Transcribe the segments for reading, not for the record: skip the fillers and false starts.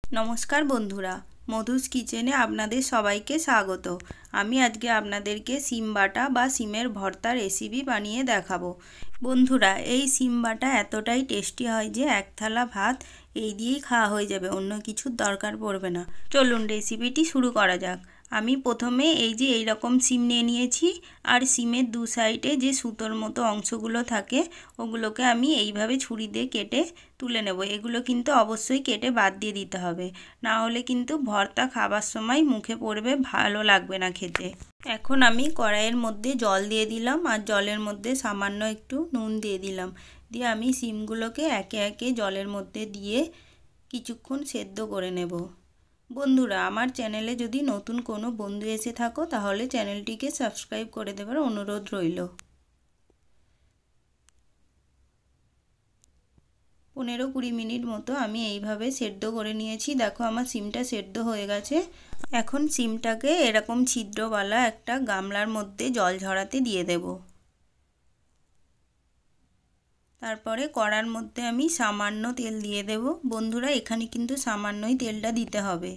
নমস্কার বন্ধুরা, মধুস কিচেনে আপনাদের সবাইকে স্বাগত। আমি আজকে আপনাদেরকে সিম বাটা বা সিমের ভর্তা রেসিপি বানিয়ে দেখাবো। বন্ধুরা, এই সিম বাটা এতটাই টেস্টি হয় যে এক থালা ভাত এই দিয়েই খাওয়া হয়ে যাবে, অন্য কিছুর দরকার পড়বে না। চলুন রেসিপিটি শুরু করা যাক। আমি প্রথমে এই রকম সিম নিয়ে নিয়েছি, আর সিমের দু সাইডে যে সুতোর মতো অংশগুলো থাকে ওগুলোকে আমি এইভাবে ছুরি দিয়ে কেটে তুলে নেব। এগুলো কিন্তু অবশ্যই কেটে বাদ দিয়ে দিতে হবে, না হলে কিন্তু ভর্তা খাবার সময় মুখে পড়বে, ভালো লাগবে না খেতে। এখন আমি কড়াইয়ের মধ্যে জল দিয়ে দিলাম, আর জলের মধ্যে সামান্য একটু নুন দিয়ে দিলাম। দিয়ে আমি সিমগুলোকে একে একে জলের মধ্যে দিয়ে কিছুক্ষণ সেদ্ধ করে নেব। বন্ধুরা, আমার চ্যানেলে যদি নতুন কোনো বন্ধু এসে থাকো তাহলে চ্যানেলটিকে সাবস্ক্রাইব করে দেওয়ার অনুরোধ রইল। 15-20 মিনিট মতো আমি এইভাবে সেদ্ধ করে নিয়েছি। দেখো আমার সিমটা সেদ্ধ হয়ে গেছে। এখন সিমটাকে এরকম ছিদ্রওয়ালা একটা গামলার মধ্যে জল ঝরাতে দিয়ে দেব। তারপরে কড়ার মধ্যে আমি সামান্য তেল দিয়ে দেব। বন্ধুরা, এখানে কিন্তু সামান্যই তেলটা দিতে হবে।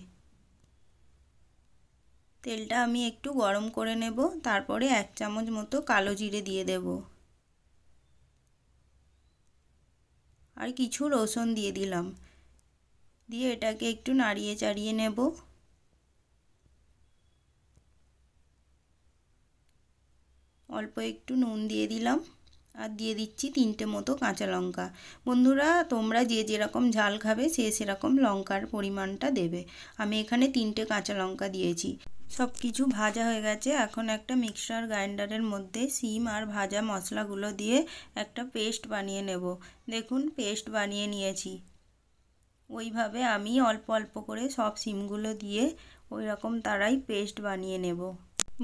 তেলটা আমি একটু গরম করে নেব। তারপরে 1 চামচ মতো কালো জিরে দিয়ে দেব, আর কিছু রসুন দিয়ে দিলাম। দিয়ে এটাকে একটু নাড়িয়ে চাড়িয়ে নেব। অল্প একটু নুন দিয়ে দিলাম, আর দিয়ে দিচ্ছি 3টে মতো কাঁচা লঙ্কা। বন্ধুরা, তোমরা যে যেরকম ঝাল খাবে সেরকম লঙ্কার পরিমাণটা দেবে। আমি এখানে 3টে কাঁচা লঙ্কা দিয়েছি। সব কিছু ভাজা হয়ে গেছে। এখন একটা মিক্সার গ্রাইন্ডারের মধ্যে সিম আর ভাজা মশলাগুলো দিয়ে একটা পেস্ট বানিয়ে নেব। দেখুন, পেস্ট বানিয়ে নিয়েছি। ওইভাবে আমি অল্প অল্প করে সব সিমগুলো দিয়ে ওই রকম তারাই পেস্ট বানিয়ে নেব।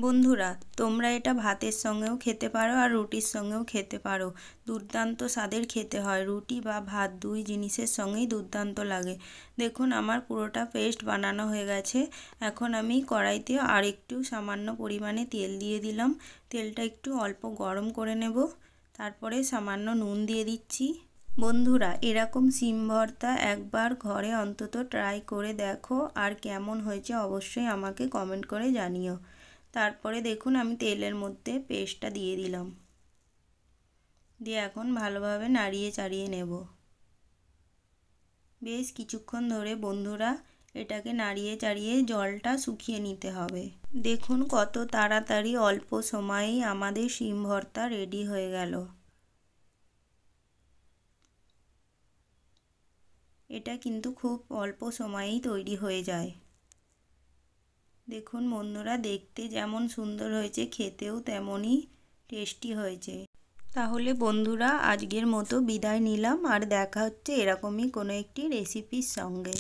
বন্ধুরা, তোমরা এটা ভাতের সঙ্গেও খেতে পারো আর রুটির সঙ্গেও খেতে পারো। দুর্দান্ত স্বাদের খেতে হয়, রুটি বা ভাত দুই জিনিসের সঙ্গেই দুর্দান্ত লাগে। দেখুন, আমার পুরোটা পেস্ট বানানো হয়ে গেছে। এখন আমি কড়াইতে আর একটু সামান্য পরিমাণে তেল দিয়ে দিলাম। তেলটা একটু অল্প গরম করে নেব। তারপরে সামান্য নুন দিয়ে দিচ্ছি। বন্ধুরা, এরকম সিম ভর্তা একবার ঘরে অন্তত ট্রাই করে দেখো, আর কেমন হয়েছে অবশ্যই আমাকে কমেন্ট করে জানিও। তারপরে দেখুন, আমি তেলের মধ্যে পেস্টটা দিয়ে দিলাম। দিয়ে এখন ভালোভাবে নাড়িয়ে চাড়িয়ে নেব। বেশ কিছুক্ষণ ধরে বন্ধুরা এটাকে নাড়িয়ে চাড়িয়ে জলটা শুকিয়ে নিতে হবে। দেখুন কত তাড়াতাড়ি অল্প সময়েই আমাদের সিম ভর্তা রেডি হয়ে গেল। এটা কিন্তু খুব অল্প সময়েই তৈরি হয়ে যায়। দেখুন বন্ধুরা, দেখতে যেমন সুন্দর হয়েছে খেতেও তেমনই টেস্টি হয়েছে। তাহলে বন্ধুরা, আজকের মতো বিদায় নিলাম, আর দেখা হচ্ছে এরকমই কোনো একটি রেসিপির সঙ্গে।